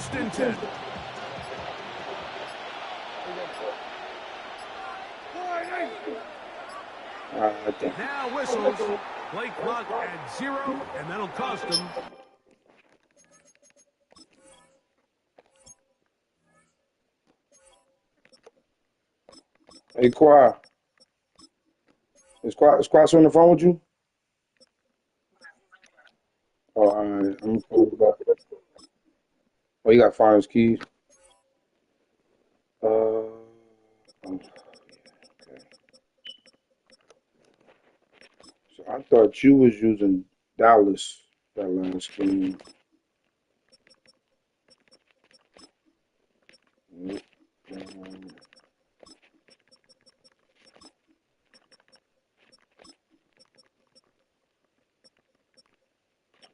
First and 10. Now whistles. Play clock at 0, and that'll cost them. Hey, Qua. Is Qua's on the phone with you? Oh, all right. I'm calling you back. Oh, you got to find his keys. Okay. So I thought you was using Dallas that last game. Nope.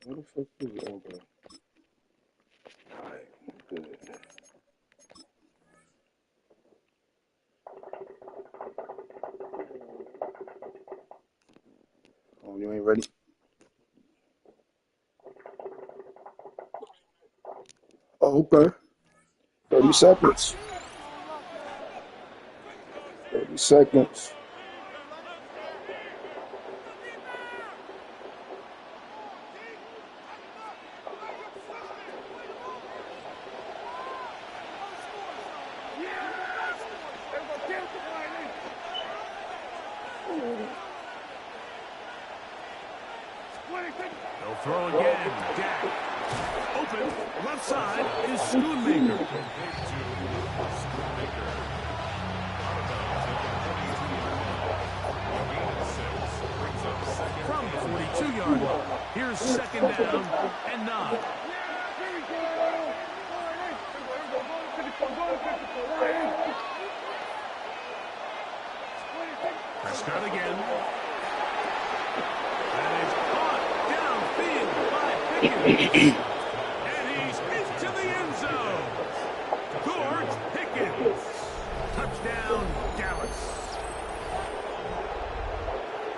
What the fuck is it? Okay. All right, good. Oh, you ain't ready? Oh, okay. 30 seconds. 30 seconds. They'll throw again. Dak. Open. Left side is Schoonmaker. From the 42-yard line. Here's second down and 9. Prescott again. And it's caught downfield by Pickens. And he's into the end zone. George Pickens. Touchdown, Dallas.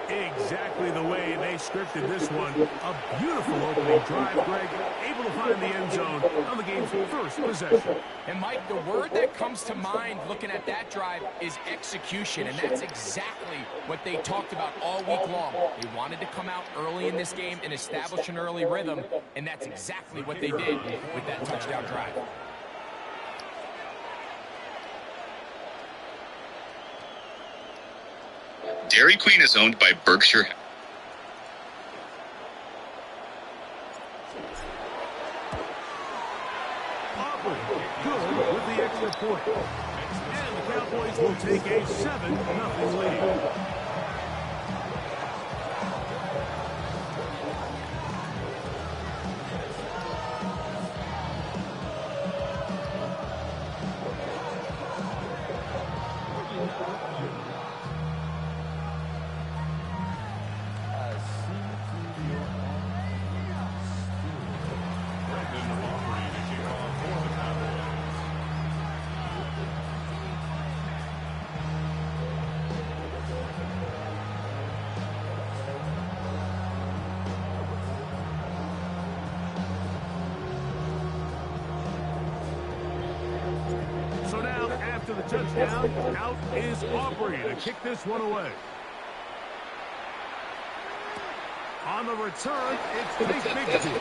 Exactly the way they scripted this one. A beautiful opening drive, Greg. Able to find the end zone on the game's first possession. And, Mike, the word that comes to mind looking at that drive is execution, and that's exactly what they talked about all week long. They wanted to come out early in this game and establish an early rhythm, and that's exactly what they did with that touchdown drive. Dairy Queen is owned by Berkshire. Auburn good with the extra point. And the Cowboys will take a 7-0 lead. So now, after the touchdown, out is Aubrey to kick this one away. On the return, it's Tate Bigsby.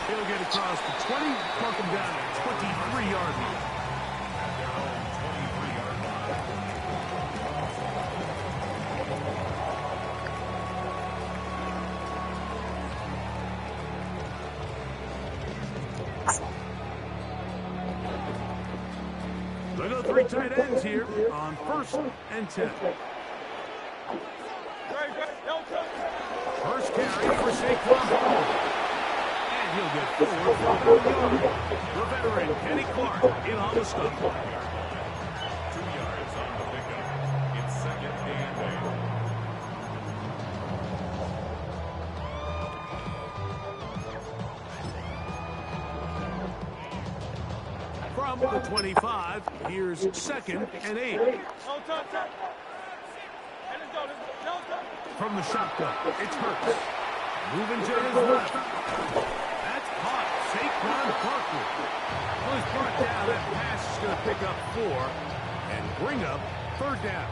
He'll get across the 20, mark him down at 23-yard line. They go 3 tight ends here on 1st and 10. First carry for Saquon Barkley. And he'll get forward for 1 yard. The veteran, Kenny Clark, in on the stop. 2 yards on the pickup. It's 2nd and 8. From the 25, here's 2nd and 8. From the shotgun, it's Hurts. Moving to his left. That's caught. Saquon Barkley. Well, he's brought down. That pass is going to pick up 4 and bring up third down.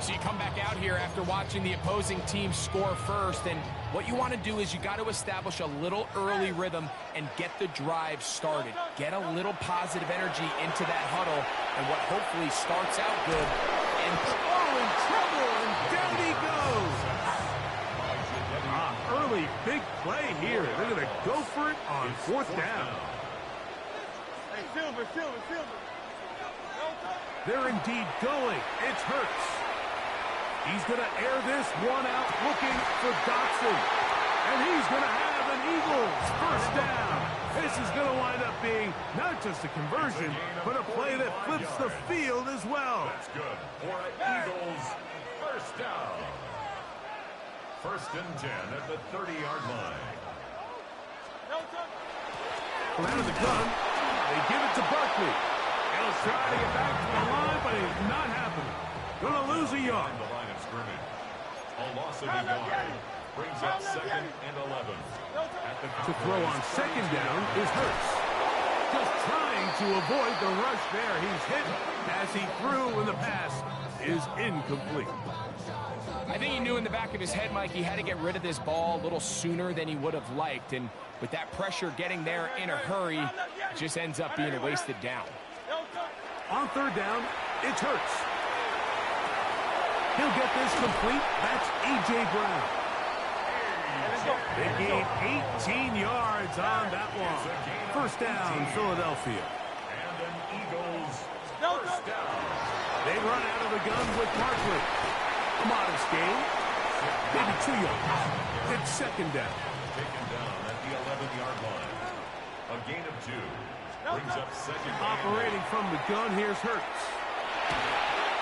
So you come back out here after watching the opposing team score first, and what you want to do is you got to establish a little early rhythm and get the drive started. Get a little positive energy into that huddle, and what hopefully starts out good. And in trouble, and down he goes. Early big play here. They're going to go for it on fourth down. Hey, Silver. They're indeed going. It's Hurts. He's going to air this one out looking for Dotson. And he's going to have an Eagles first down. This is going to wind up being not just a conversion, but a play that flips the field as well. That's good. For Eagles, first down. First and 10 at the 30-yard line. From out of the gun, they give it to Barkley. He'll try to get back to the line, but it's not happening. Going to lose a yard. The line of scrimmage. A loss of a yard. Brings up second and 11. To throw on second down is Hurts. Just trying to avoid the rush there. He's hit as he threw, and the pass is incomplete. I think he knew in the back of his head, Mike, he had to get rid of this ball a little sooner than he would have liked. And with that pressure getting there in a hurry, it just ends up being a wasted down. On third down, it's Hurts. He'll get this complete. That's A.J. Brown. They gained 18 yards on that one. First down, Philadelphia. And an Eagles first down. They run out of the gun with Barkley. A modest gain. Maybe 2 yards. It's second down. Taken down at the 11-yard line. A gain of 2. Brings up second. Operating from the gun, here's Hurts.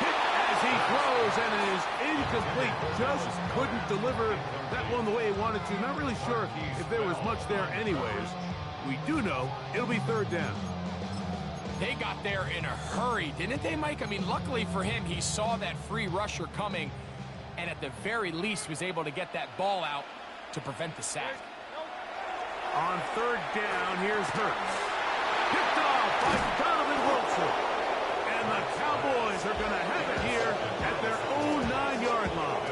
Hit as he throws, and it is incomplete. Just couldn't deliver that one the way he wanted to. Not really sure if there was much there anyways. We do know it'll be third down. They got there in a hurry, didn't they, Mike? I mean, luckily for him, he saw that free rusher coming, and at the very least was able to get that ball out to prevent the sack. On third down, here's Hurts. Picked off by Donovan Wilson. And the Cowboys are going to have it here at their own 9-yard line.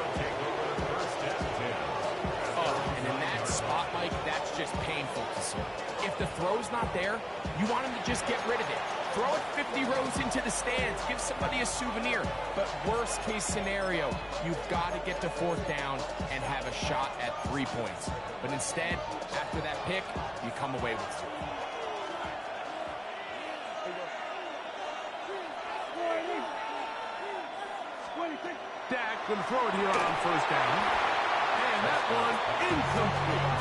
Oh, and in that spot, Mike, that's just painful to see. If the throw's not there, you want him to just get rid of it. Throw it 50 rows into the stands. Give somebody a souvenir. But worst case scenario, you've got to get to fourth down and have a shot at 3 points. But instead, after that pick, you come away with 2. Dak going to throw it here on first down. And that one incomplete.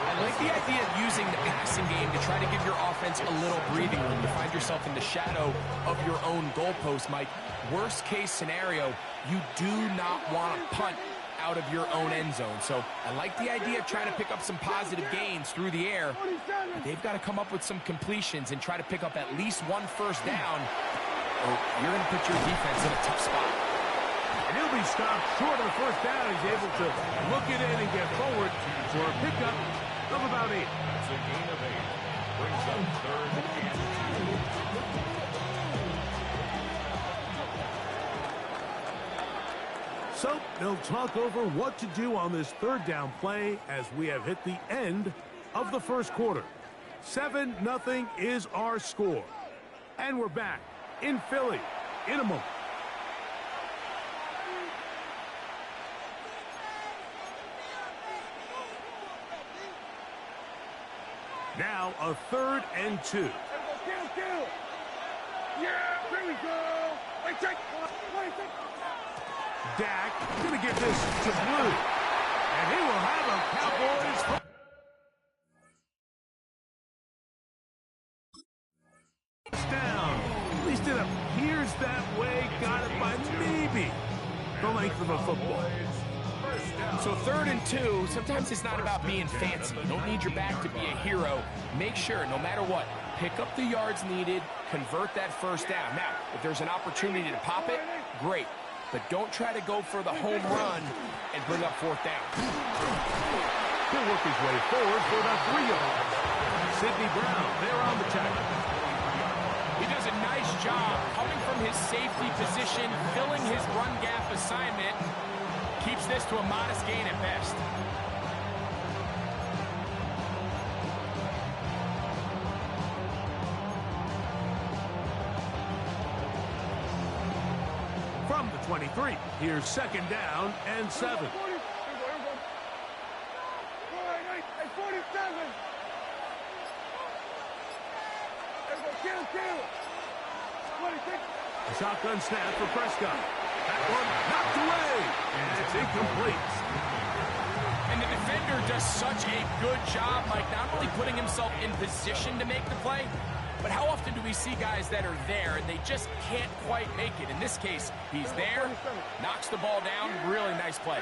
I like the idea of using the passing game to try to give your offense a little breathing room. You find yourself in the shadow of your own goalpost, Mike. Worst case scenario, you do not want to punt out of your own end zone. So I like the idea of trying to pick up some positive gains through the air. But they've got to come up with some completions and try to pick up at least one first down, or you're going to put your defense in a tough spot. And he'll be stopped short of the first down. He's able to look it in and get forward for a pickup of about 8. That's a gain of 8. Brings up third and 2. So they'll talk over what to do on this third down play as we have hit the end of the first quarter. 7-0 is our score. And we're back in Philly in a moment. Now a 3rd and 2. Yeah, there we go. Wait, check. Dak going to give this to Blue. And he will have a Cowboys down. At least it appears that way. Got it by maybe the length of a football. So 3rd and 2, sometimes it's not about being fancy. You don't need your back to be a hero. Make sure, no matter what, pick up the yards needed, convert that first down. Now, if there's an opportunity to pop it, great. But don't try to go for the home run and bring up 4th down. He'll work his way forward for about 3 yards. Sidney Brown there on the tackle. He does a nice job coming from his safety position, filling his run gap assignment. Keeps this to a modest gain at best. From the 23, here's 2nd down and 7. A shotgun snap for Prescott. That one knocked away, and it's incomplete. And the defender does such a good job, Mike, not only putting himself in position to make the play, but how often do we see guys that are there and they just can't quite make it? In this case, he's there, knocks the ball down, really nice play.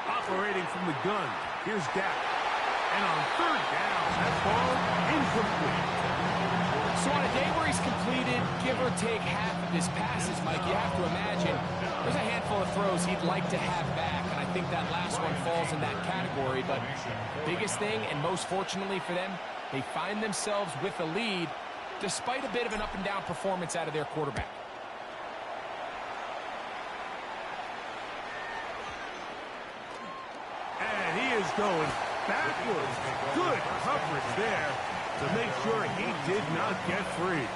Operating from the gun, here's Dak. And on 3rd down, that ball incomplete. So on a day where he's completed, give or take half of his passes, Mike, you have to imagine there's a handful of throws he'd like to have back, and I think that last one falls in that category. But biggest thing, and most fortunately for them, they find themselves with a lead despite a bit of an up-and-down performance out of their quarterback. And he is going backwards. Good coverage there to make sure he did not get free.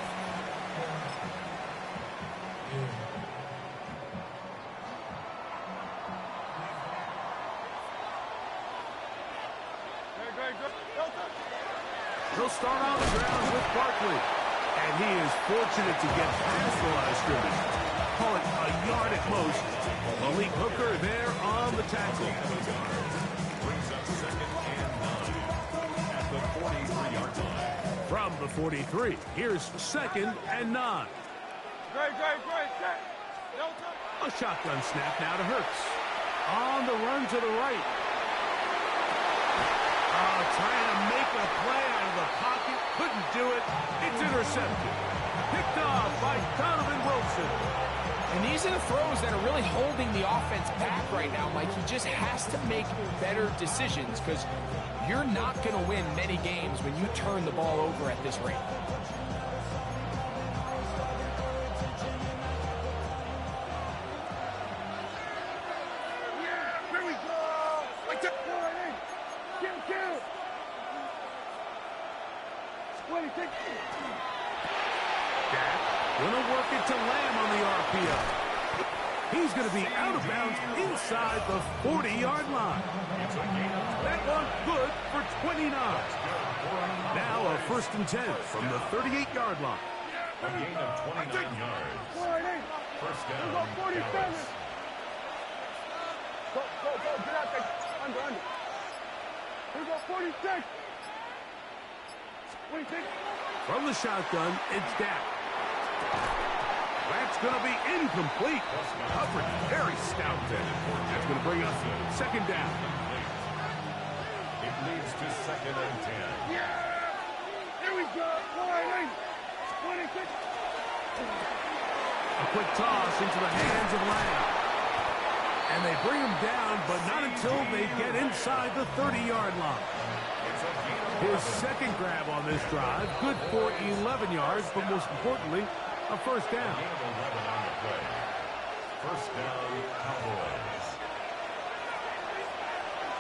He'll start on the ground with Barkley. And he is fortunate to get past the line of scrimmage. Call it a yard at most. Malik Hooker there on the tackle. Brings up 2nd and 9 at the 43-yard line. From the 43, here's 2nd and 9. A shotgun snap now to Hurts. On the run to the right. Trying to make a play out of the pocket. Couldn't do it. It's intercepted. Picked off by Donovan Wilson. And these are the throws that are really holding the offense back right now, Mike. He just has to make better decisions because you're not going to win many games when you turn the ball over at this rate. Dak gonna work it to Lamb on the RPO. He's gonna be out of bounds inside the 40-yard line. That one good for 29. Now a 1st and 10 from the 38-yard line. A gain of 29 yards. 1st down. Get out there. Under. Here we go, 46. 26. From the shotgun, it's Dak. That's going to be incomplete. Coverage very stout there. That's going to bring us 2nd down. It leads to 2nd and 10. Yeah! Here we go. 26. A quick toss into the hands of Lamb. And they bring him down, but not until they get inside the 30-yard line. His 2nd grab on this drive, good for 11 yards, but most importantly, a 1st down. 11 on the play. 1st down, Cowboys.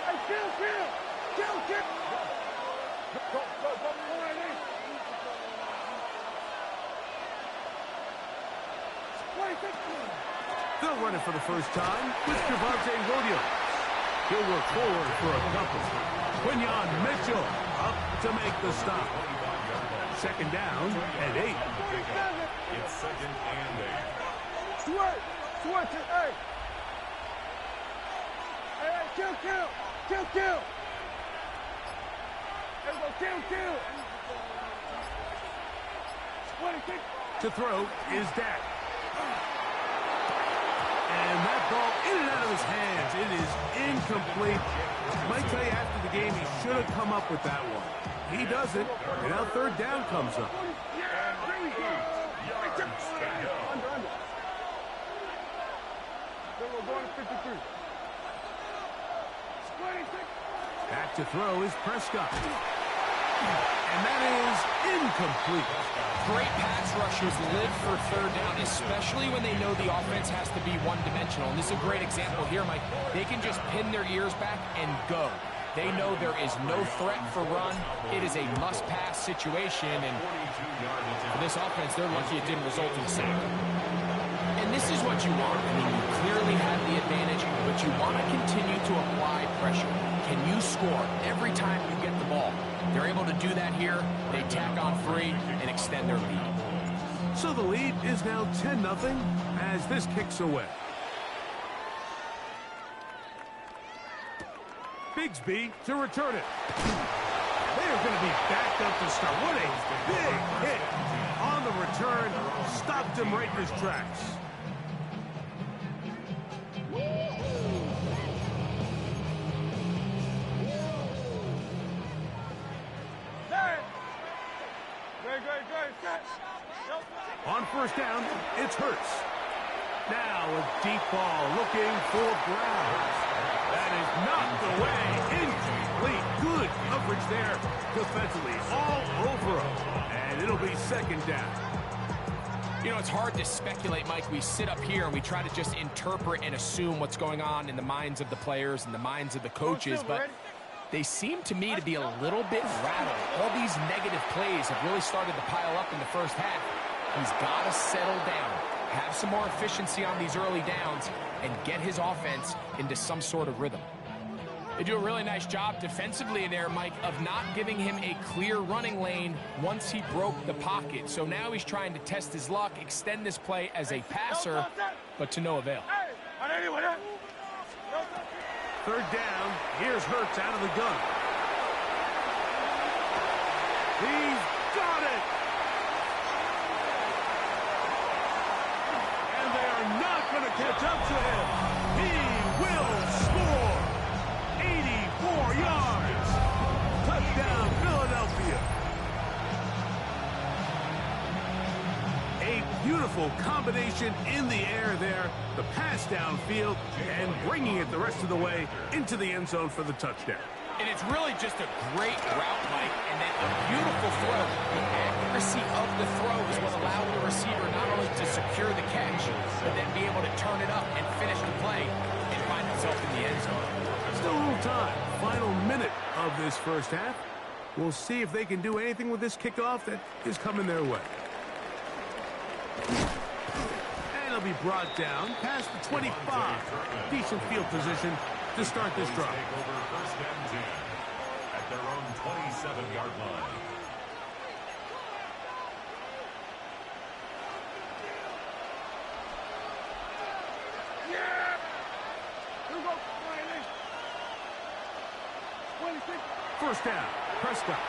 Hey, kill. Go. They'll run it for the first time with Javonte Williams. He'll work forward for a couple. Quinyon Mitchell up to make the stop. 2nd down and 8. It's 2nd and 8. Switch it, hey. Hey, kill. There we go, kill. 26. To throw is Dak. And that ball in and out of his hands. It is incomplete. Might tell you after the game he should have come up with that one. He doesn't, and now 3rd down comes up. Yeah, here we go. to throw is Prescott. And that is incomplete. Great pass rushers live for third down, especially when they know the offense has to be one-dimensional. And this is a great example here, Mike. They can just pin their ears back and go. They know there is no threat for run. It is a must-pass situation, and for this offense, they're lucky it didn't result in a sack. And this is what you want. I mean, you clearly have the advantage, but you want to continue to apply pressure. Can you score every time you get the ball? They're able to do that here. They tack on 3 and extend their lead. So the lead is now 10-0 as this kicks away. Bigsby to return it. They're going to be backed up to start. What a big hit on the return. Stopped him right in his tracks. On first down, it's Hurts. Now a deep ball looking for Brown. That is knocked away. Incomplete. Good coverage there defensively. All over him. And it'll be second down. You know, it's hard to speculate, Mike. We sit up here and we try to just interpret and assume what's going on in the minds of the players and the minds of the coaches, but they seem to me to be a little bit rattled. All these negative plays have really started to pile up in the first half. He's got to settle down, have some more efficiency on these early downs, and get his offense into some sort of rhythm. They do a really nice job defensively there, Mike, of not giving him a clear running lane once he broke the pocket. So now he's trying to test his luck, extend this play as a passer, but to no avail. Third down. Here's Hurts out of the gun. He's got it. And they are not going to catch up to him. He will score. 84 yards. Touchdown, Philadelphia. A beautiful combination in the air there. The pass downfield and bringing it the rest of the way into the end zone for the touchdown. And it's really just a great route, Mike, and then a beautiful throw. The accuracy of the throw is what allowed the receiver not only to secure the catch, but then be able to turn it up and finish the play and find himself in the end zone. Still a little time. Final minute of this first half. We'll see if they can do anything with this kickoff that is coming their way. And it'll be brought down past the 25. Decent field position to start this drive. First and 10 at their own 27-yard line. First down, Prescott.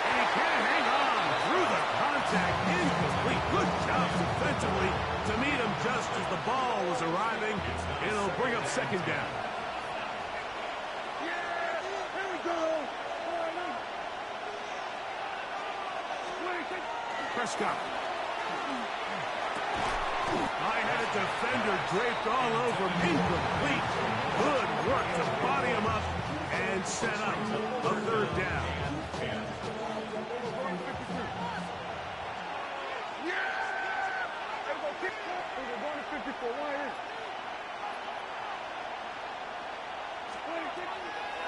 And he can't hang on through the contact. Incomplete. Good job defensively to meet him just as the ball was arriving. It'll bring up second down. Here we go. Prescott. High-headed defender draped all over him. Incomplete. Good work to body him up and set up a third down.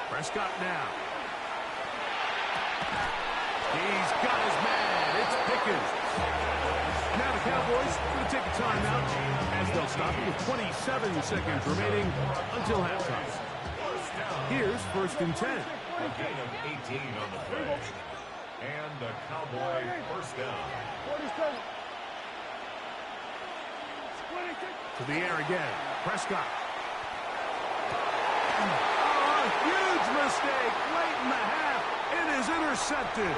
Prescott now. He's got his man. It's Pickens. Now the Cowboys going to take a timeout as they'll stop it with 27 seconds remaining until halftime. Here's first and 10. A gain of 18 on the play. And the Cowboy first down. To the air again. Prescott. Oh, a huge mistake late in the half. It is intercepted.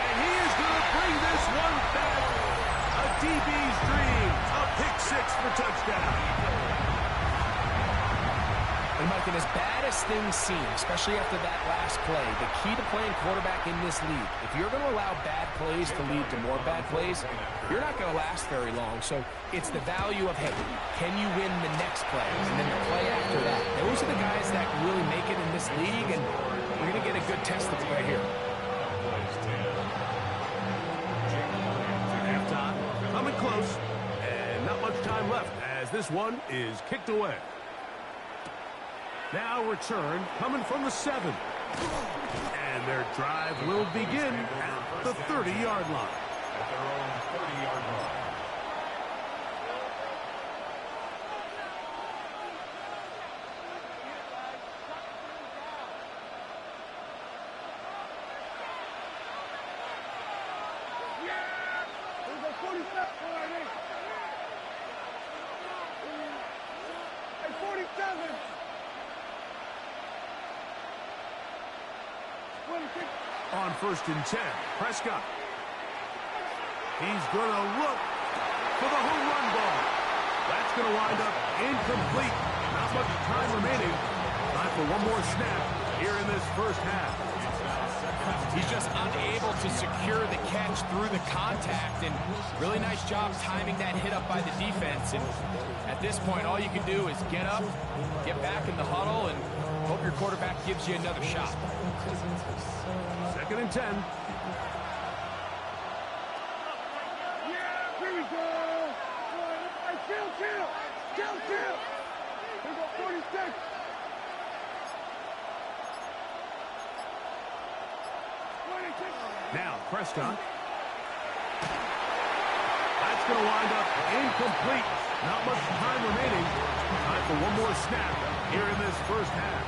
And he is going to bring this one back. A DB's dream. A pick six for touchdown. And Mike, Mike, and as bad as things seem, especially after that last play, the key to playing quarterback in this league, if you're going to allow bad plays to lead to more bad plays, you're not going to last very long. So it's the value of, hey, can you win the next play and then the play after that? Those are the guys that really make it in this league, and we're going to get a good test of it right here. Halftime, coming close, and not much time left as this one is kicked away. Now return coming from the 7. And their drive will begin at the 30-yard line. At their own 30-yard line. Here we go, 47. Hey, 47. 26. On 1st and 10, Prescott. He's going to look for the home run ball. That's going to wind up incomplete. Not much time remaining. Time for one more snap here in this first half. He's just unable to secure the catch through the contact, and really nice job timing that hit up by the defense. And at this point, all you can do is get up, get back in the huddle, and hope your quarterback gives you another shot. 2nd and 10. Yeah, here we go. Hey, chill. Here we go, 46. Now, Prescott. That's going to wind up incomplete. Not much time remaining. Time for one more snap here in this first half.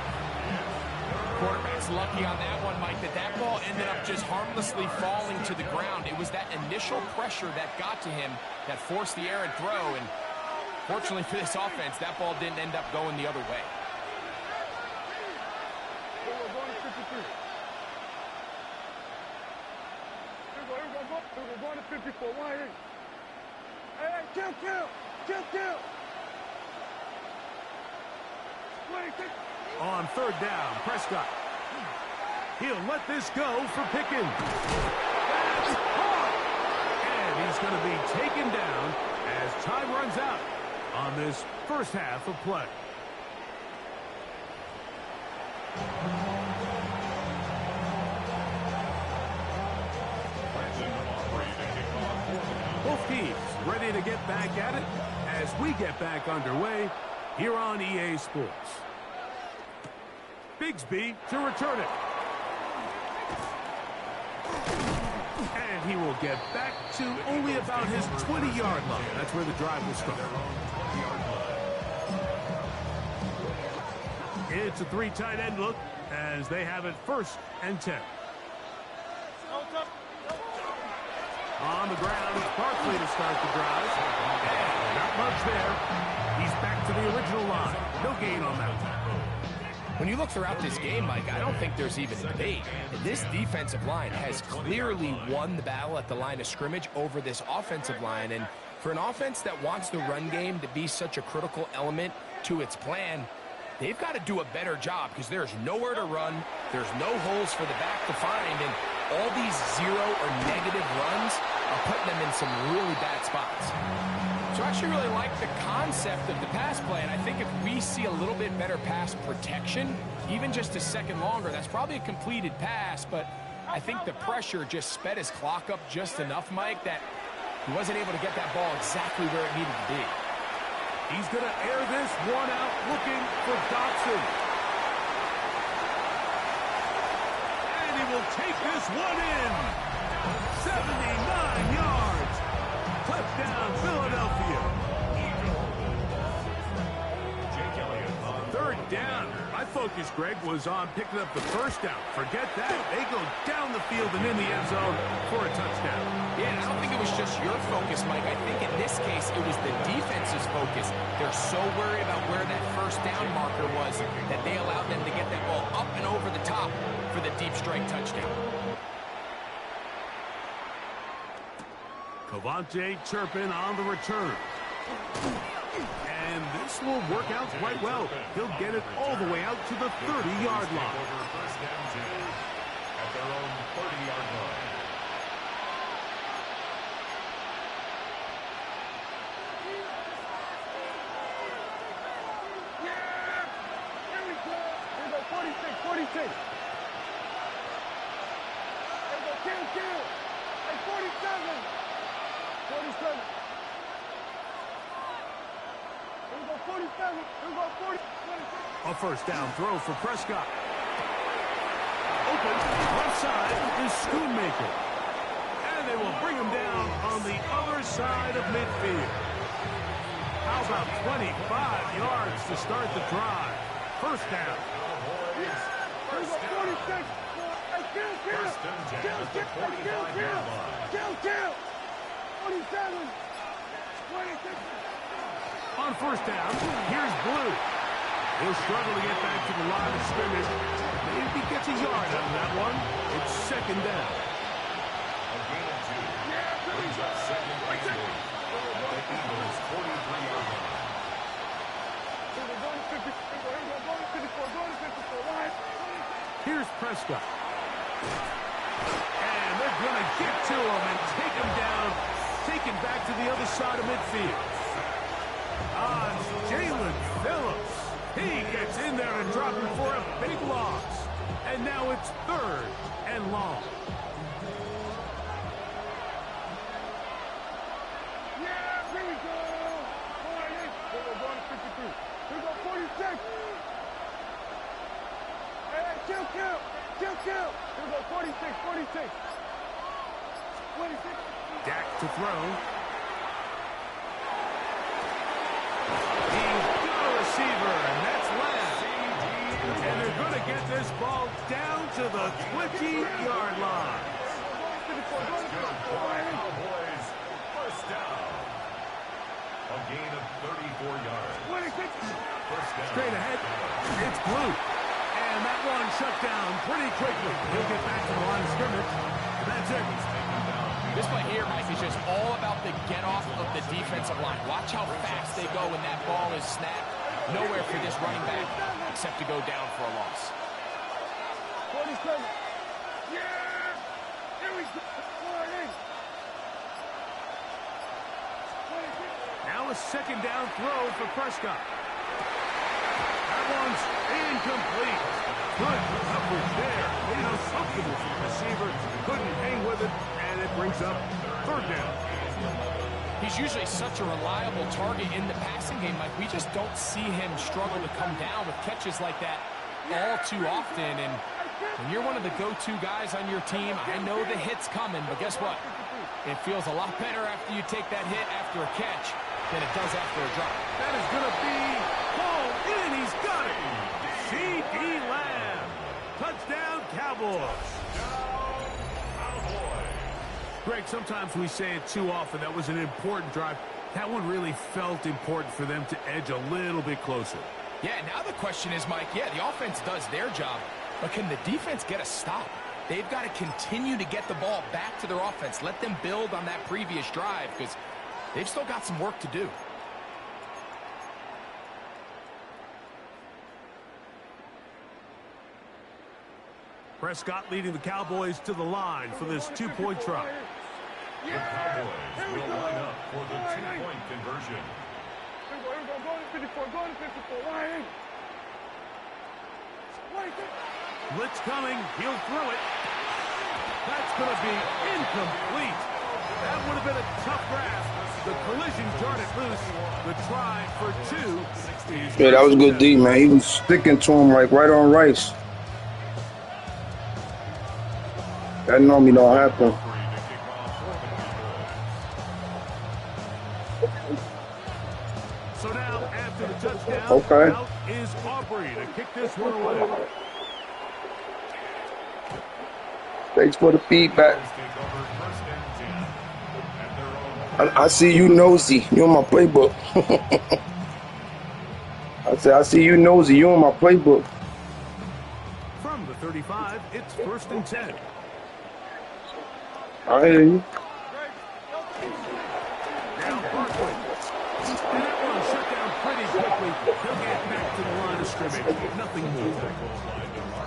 Quarterback's lucky on that one, Mike, that ball ended up just harmlessly falling to the ground. It was that initial pressure that got to him that forced the errant throw, and fortunately for this offense, that ball didn't end up going the other way. We're going to 53. We're going to 54. Why? Hey, kill. 26. On 3rd down, Prescott. He'll let this go for Pickens. That's caught! And he's going to be taken down as time runs out on this first half of play. Both teams ready to get back at it as we get back underway here on EA Sports. Bigsby to return it. And he will get back to only about his 20-yard line. That's where the drive will start. It's a 3 tight end look as they have it 1st and 10. On the ground, it's Barkley to start the drive. And not much there. He's back to the original line. No gain on that one. When you look throughout this game, Mike, I don't think there's even a debate. This defensive line has clearly won the battle at the line of scrimmage over this offensive line. And for an offense that wants the run game to be such a critical element to its plan, they've got to do a better job because there's nowhere to run. There's no holes for the back to find. And all these 0 or negative runs are putting them in some really bad spots. So I actually really like the concept of the pass play, and I think if we see a little bit better pass protection, even just a second longer, that's probably a completed pass, but I think the pressure just sped his clock up just enough, Mike, that he wasn't able to get that ball exactly where it needed to be. He's going to air this one out looking for Dotson. And he will take this one in. 79 yards. Touchdown, Philadelphia. 3rd down. My focus, Greg, was on picking up the first down. Forget that. They go down the field and in the end zone for a touchdown. Yeah, and I don't think it was just your focus, Mike. I think in this case, it was the defense's focus. They're so worried about where that first down marker was that they allowed them to get that ball up and over the top for the deep strike touchdown. Cavante Turpin on the return. And this will work out quite well. He'll get it all the way out to the 30-yard line. First and 10 at their own 30-yard line. Here we go. Here we go, 46, 46. Here we go, kill. Hey, 47. 47. Here we go, 47. Here we go, 40. 46. A first down throw for Prescott. Open, left side is Schoonmaker. And they will bring him down on the other side of midfield. How about 25 yards to start the drive? First down. Here we go, 46. Hey, kill. First and 10 at the 45-yard line. Kill. 47. 26. On first down, here's Blue. He'll struggle to get back to the line of scrimmage. Maybe he gets a yard out of that one. It's second down. A gain of 2. Brings up second and 3 at the Eagles' 43-yard line. Here we go, going to 54. Line. Here's Prescott. And they're going to get to him and take him down. Take him back to the other side of midfield. Jalen Phillips. He gets in there and drops him for a big loss. And now it's third and long. Yeah, here we go. Here we go, going to 53. Here we go, 46. Hey, kill. Here we go, 46. 26. Dak to throw. He's got a receiver, and that's Lamb. And they're going to get this ball down to the 20-yard line. That's good for the Cowboys. First down. A gain of 34 yards. 26. First down. Straight ahead, it's Blue. And that one shut down pretty quickly. He'll get back to the line of scrimmage. That's it. This play here, Mike, is just all about the get-off of the defensive line. Watch how fast they go when that ball is snapped. Nowhere for this running back except to go down for a loss. 47. Yeah! Here we go. 26. Now a second down throw for Prescott. That one's incomplete. Good coverage there. You know, something with the receiver. Couldn't hang with it, and it brings up third down. He's usually such a reliable target in the passing game. Like, we just don't see him struggle to come down with catches like that all too often. And when you're one of the go-to guys on your team, I know the hit's coming, but guess what? It feels a lot better after you take that hit after a catch than it does after a drop. That is going to be hauled in. He's got it. C.D. Lamb. Touchdown, Cowboys. Greg, sometimes we say it too often. That was an important drive. That one really felt important for them to edge a little bit closer. Yeah, now the question is, Mike, yeah, the offense does their job, but can the defense get a stop? They've got to continue to get the ball back to their offense. Let them build on that previous drive because they've still got some work to do. Prescott leading the Cowboys to the line for this two-point try. The Cowboys will line up for the two-point conversion. Here we go, going to 54, Ryan. Blitz coming, he'll throw it. That's going to be incomplete. That would have been a tough grasp. The collision jarred it loose. The try for two. Yeah, that was good D, man. He was sticking to him like right on Rice. That normally don't happen. So now, after the touchdown, Okay. out is Aubrey to kick this one away. Thanks for the feedback. I see you nosy. You on my playbook. I see you nosy. You on my playbook. From the 35, it's 1st and 10. I hear you. Now Barkley. And that one shut down pretty pretty quickly. He'll get back to the line of scrimmage. Nothing more.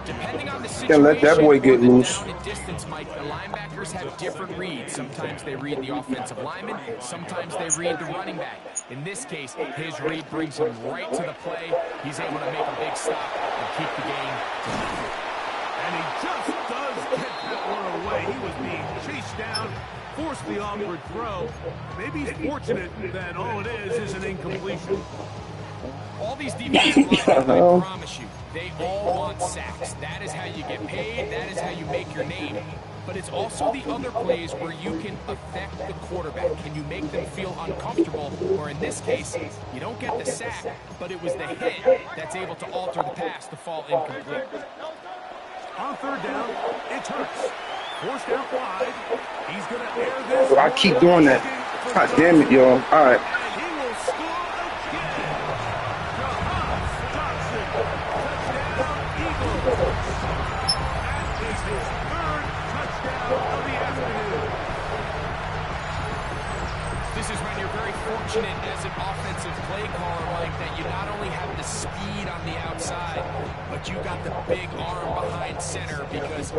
Depending on the situation, Can't let that boy get or the loose. down and distance, Mike, the linebackers have different reads. Sometimes they read the offensive lineman. Sometimes they read the running back. In this case, his read brings him right to the play. He's able to make a big stop and keep the game to nothing. And he just does get that one away. He was being chased down, forced the awkward throw. Maybe he's fortunate that all it is an incompletion. All these defensive linemen, I promise you, they all want sacks. That is how you get paid. That is how you make your name. But it's also the other plays where you can affect the quarterback. Can you make them feel uncomfortable? Or in this case, you don't get the sack, but it was the hit that's able to alter the pass to fall incomplete. On third down, it's Hurts. Forced out wide. He's going to air this. I keep doing that. God damn it, y'all. All right. And he will score again. Jahan Dotson. Touchdown, Eagles. That is his third touchdown of the afternoon. This is when you're very fortunate as an offensive play caller, Mike, that you not only have the speed on the outside, but you got the big arm behind center, because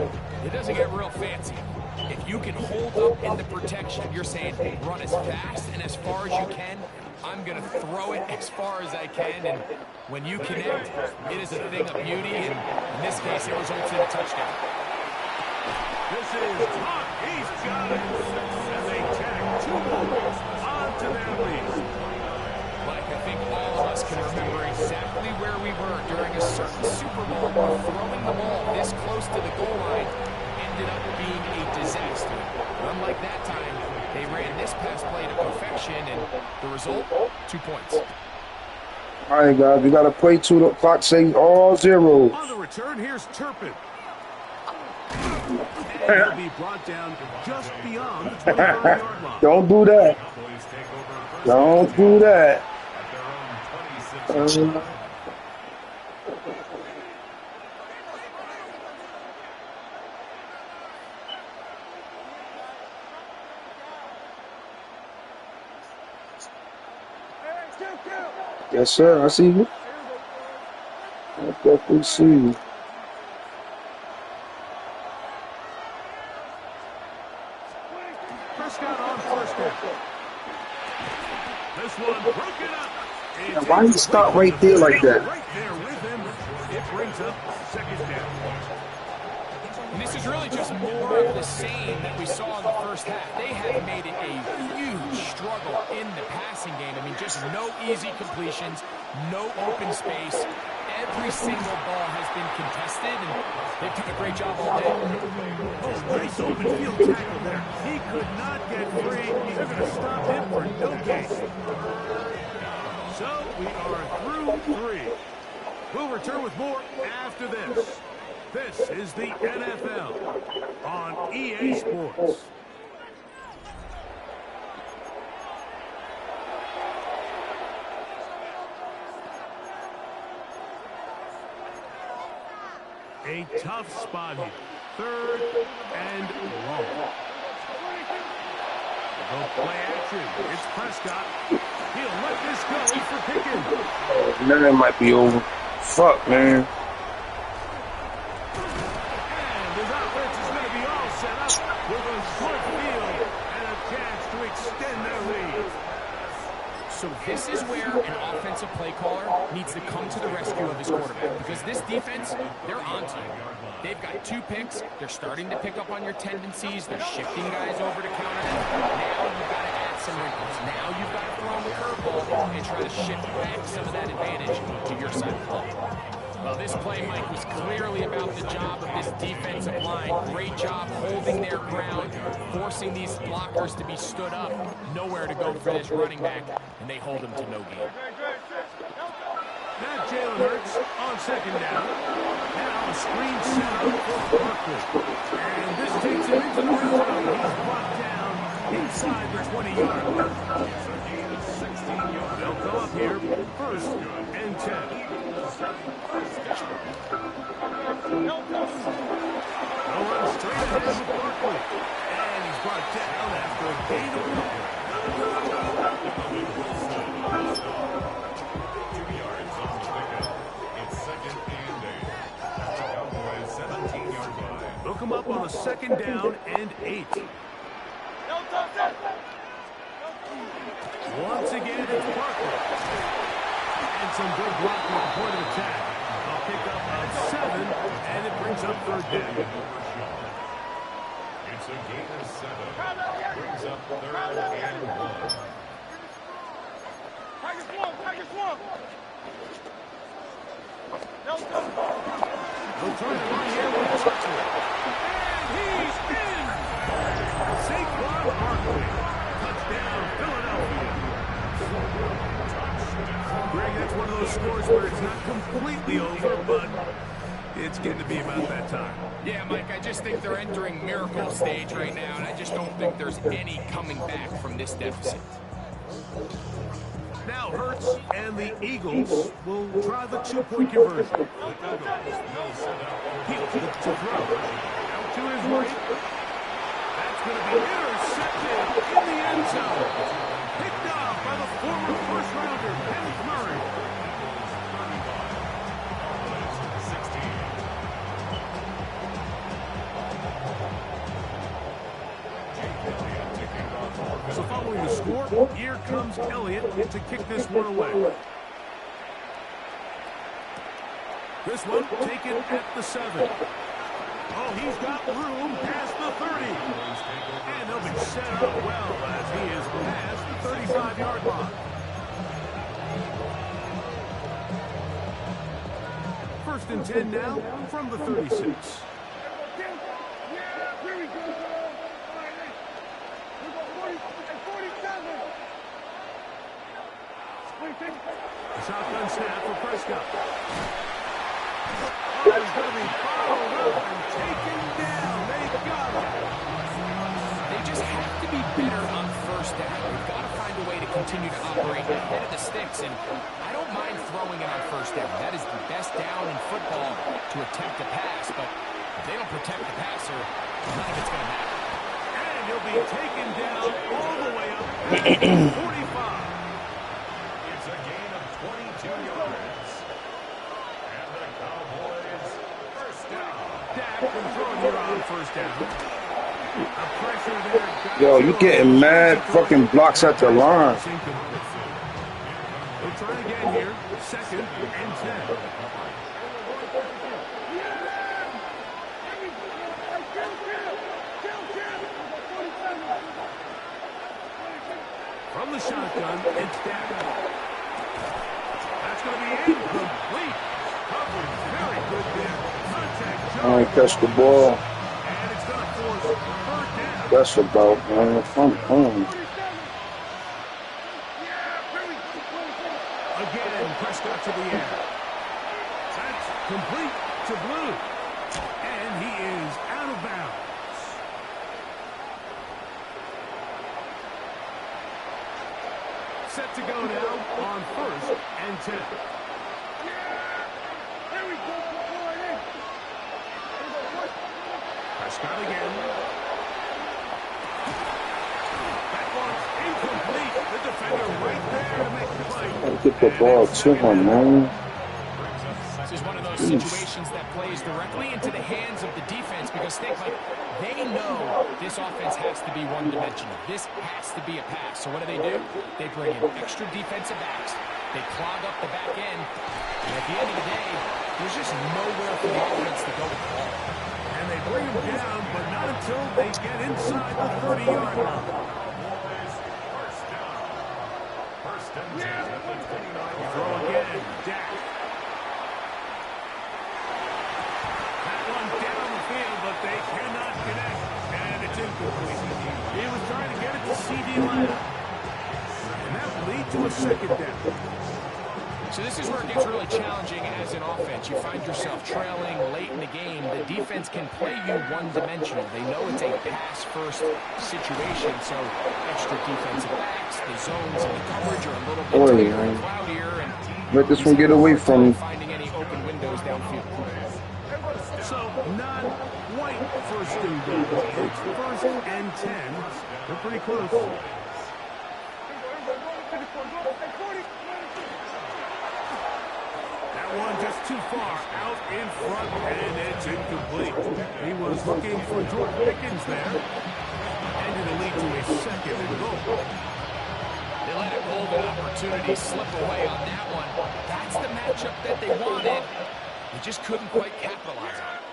it doesn't get real fancy. If you can hold up in the protection, you're saying run as fast and as far as you can. I'm going to throw it as far as I can, and when you connect, it is a thing of beauty, and in this case, it results in a touchdown. This is Tuck. He's got it. And they tack 2 more onto their lead. Mike, I think all of us can remember exactly where we were during a certain Super Bowl where throwing the ball this close to the goal line ended up being a disaster. Unlike that time, they ran this pass play to perfection, and the result, 2 points. All right, guys. We got to play to the clock saying all zeros. On the return, here's Turpin. And he'll be brought down just beyond the 25-yard line. Don't do that. Cowboys take over first Don't do that. at their own 26. Yes, sir. I see you. I definitely see you. Prescott on first down. This one broken up. Now, why you stop right there like that? Right there with him. It brings up second down. And this is really just more of the same that we saw in the first half. They have made it a huge struggle in the passing game. I mean, just no easy completions, no open space. Every single ball has been contested, and they've done a great job all day. Oh, nice open field tackle there. He could not get free. They're going to stop him for no gain. So we are through 3. We'll return with more after this. This is the NFL on EA Sports. A tough spot here. 3rd and long. The play action. It's Prescott. He'll let this go for Pickens. Now that might be over. Fuck, man. And his offense is going to be all set up with a short field and a chance to extend their lead. So this is where an offensive play caller needs to come to the rescue of his quarterback, because this defense, they're onto you. They've got 2 picks. They're starting to pick up on your tendencies. They're shifting guys over to counter them. Now you've got to add some wrinkles. Now you've got to throw them a curveball and try to shift back some of that advantage to your side of the ball. Well, this play, Mike, was clearly about the job of this defensive line. Great job holding their ground, forcing these blockers to be stood up. Nowhere to go for this running back, and they hold him to no gain. Now Jalen Hurts on second down. Now a screen set up for Barkley. And this takes him into the red zone. He's brought down inside the 20-yard line. They'll go up here, 1st and 10. They'll run straight ahead with Barkley. And he's brought down after a gain of 1. hook him up on a 2nd down and 8. Once again, it's Parker. And some good blocking at the point of attack. A pickup of 7, and it brings up 3rd down. It's a gain of 7. Brings up 3rd and 1. Tigers one. They'll try to run here with Tucker. And he's in! Saquon Barkley. Touchdown, Philadelphia. Greg, that's one of those scores where it's not completely over, but it's getting to be about that time. Yeah, Mike, I just think they're entering miracle stage right now, and I just don't think there's any coming back from this deficit. Now Hurts and the Eagles will try the 2-point conversion. He'll look to throw. Out to his right. That's going to be intercepted in the end zone. Picked off by the former first-rounder, Kenneth Murray. So following the score, here comes Elliott to kick this one away. This one taken at the 7. Oh, he's got room past the 30. And they'll be set up well as he is past the 35-yard line. First and 10 now from the 36. A shotgun snap for Prescott. Oh, he's going to be followed up and taken down. They got him. They just have to be better on 1st down. We've got to find a way to continue to operate ahead of the sticks, and I don't mind throwing it on 1st down. That is the best down in football to attempt a pass, but if they don't protect the passer, none of it's going to matter. And he'll be taken down all the way up at 45. It's a gain of 22 yards. And the Cowboys, 1st down. Dak can throw it here on 1st down. A pressure there. Yo, you getting mad fucking blocks at the line. We'll try again here. 2nd and 10. From the shotgun, it's Dak. That's going to be incomplete. Coverage very good there. Contact. I ain't catch the ball. And it's going to force 3rd down. That's about, man. Again, Prescott to the air. That's complete to Blue. And he is out of bounds. Set to go now on 1st and 10. Prescott again. That one's incomplete. The defender right there to make the play. Get the ball to him, man. This is one of those situations that plays directly into the hands of the defense because they know this offense has to be one-dimensional. This has to be a pass. So what do? They bring in extra defensive backs. They clog up the back end. And at the end of the day, there's just nowhere for the offense to go with the ball. And they bring him down, but not until they get inside the 30-yard line. First and 10 at the 29-yard Throw line. again, Dak. That one down the field, but they cannot connect. And it's incomplete. He was trying to get it to C.D. Lamb. And that will lead to a 2nd down. So this is where it gets really challenging as an offense. You find yourself trailing late in the game. The defense can play you one-dimensional. They know it's a pass-first situation, so extra defensive backs, the zones and the coverage are a little bit tighter and cloudier. And Let this one get away from me. finding any open windows downfield. So not quite 1st and goal. It's 1st and 10. They're pretty close. Now one just too far out in front, and it's incomplete. He was looking for George Pickens there. And it'll lead to a second and goal. They let a golden opportunity slip away on that one. That's the matchup that they wanted. They just couldn't quite capitalize on it.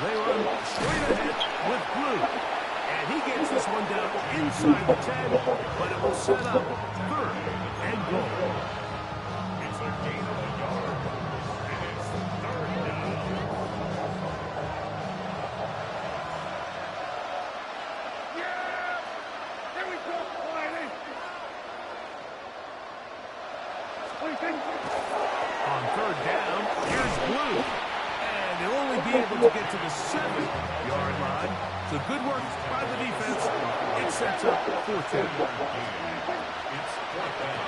They run straight ahead with Blue. And he gets this one down inside the 10, but it will set up third and goal. It's a gain of a yard, and it's third down. Yeah! Here we go, Wiley! On third down, here's Blue. And they'll only be able to get to the 7-yard line. So good work by the defense. It sets up 4th down. It's 4th down.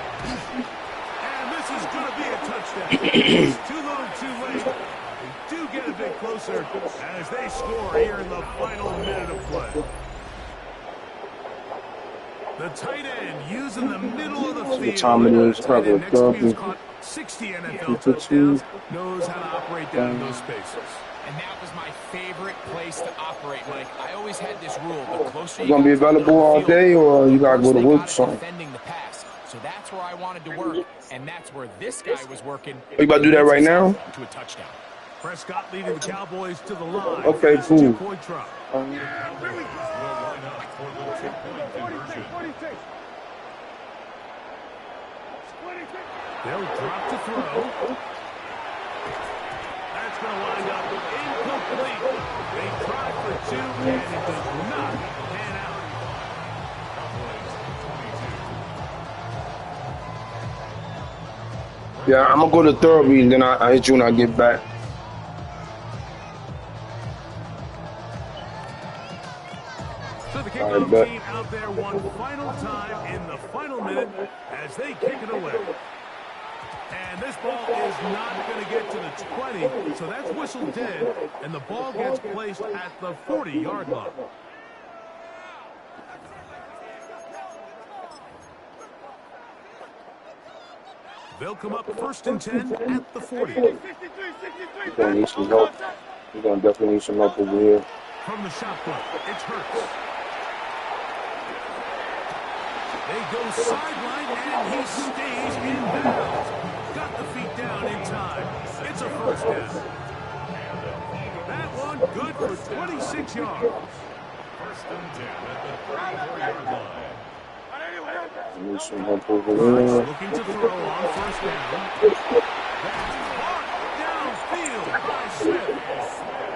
And this is going to be a touchdown. It's too little, too late. They do get a bit closer as they score here in the final minute of play. The tight end using the middle of the field. Time it is, Tight end next to me has probably. caught 60 NFL touchdowns. Knows how to operate down in those spaces. And that was my favorite place to operate, Mike. I always had this rule: the closer You gonna be available all day, or you gotta go to work or something? defending the pass. So that's where I wanted to work, and that's where this guy was working. You about to do that right now? To a touchdown. Prescott leading the Cowboys to the line. Okay, It's cool. 2-point try. Will line up for the 2-point conversion. 46. They'll drop to throw. That's going to wind up incomplete. They try for 2, and it does not pan out. Yeah, I'm gonna go to third read, then I hit you when I get back. So the All right, kickoff bet. team out there one final time in the final minute as they kick it away. And this ball is not going to get to the 20, so that's whistled dead, and the ball gets placed at the 40-yard line. They'll come up 1st and 10 at the 40. We're gonna need some help. We're gonna definitely need some help over here. From the shotgun, it's Hurts. They go sideline, and he stays in bounds. Got the feet down in time. It's a 1st down. That one good for 26 yards. 1st and 10 at the 34-yard line. We need some help over Hurts here. looking to throw on 1st down. That's caught downfield by Smith.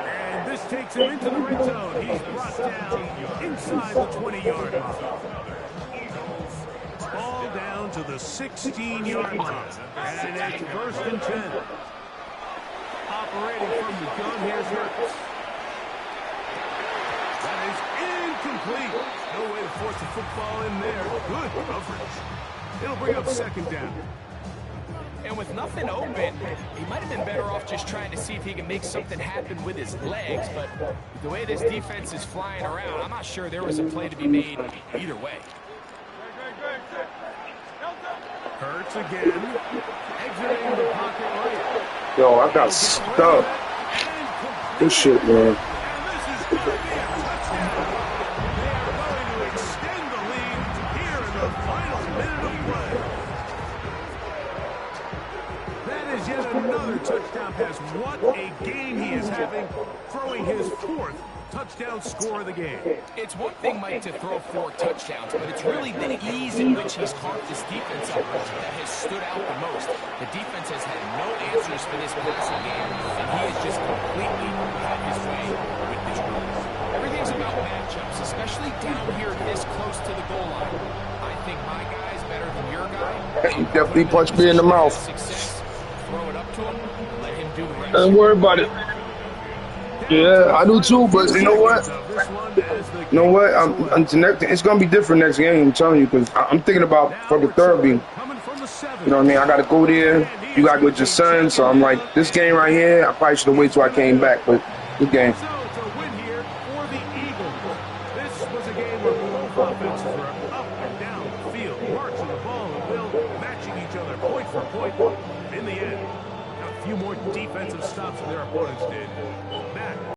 And this takes him into the red zone. He's brought down inside the 20-yard line. Ball down to the 16-yard line. And it's 1st and 10. Operating from the gun, here's Hurts. That is incomplete. No way to force the football in there. Good coverage. It'll bring up 2nd down. And with nothing open, he might have been better off just trying to see if he can make something happen with his legs. But the way this defense is flying around, I'm not sure there was a play to be made either way. Hurts again. Exiting the pocket right. Yo, I got stuck. Good shit, man. And this is going to be a touchdown. They are going to extend the lead here in the final minute of play. That is yet another touchdown pass. What a game he is having, throwing his 4th touchdown score of the game. It's one thing, Mike, to throw 4 touchdowns, but it's really the ease in which he's carved this defense up that has stood out the most. The defense has had no answers for this passing game, and he has just completely had his way with this run. Everything's about matchups, especially down here this close to the goal line. I think my guy's better than your guy. You definitely punched me in the mouth. Success, throw it up to him, let him do the rest. Don't worry about it. Yeah, I do too, but you know what? You know what? It's gonna be different next game. I'm telling you, because I'm thinking about fucking third beat. You know what I mean? I gotta go there. You gotta go with your son. So I'm like, this game right here, I probably should have waited till I came back. But good game. So it's a win here for the Eagles. touching the ball and Will matching each other point for point in the end. A few more defensive stops than their opponents did.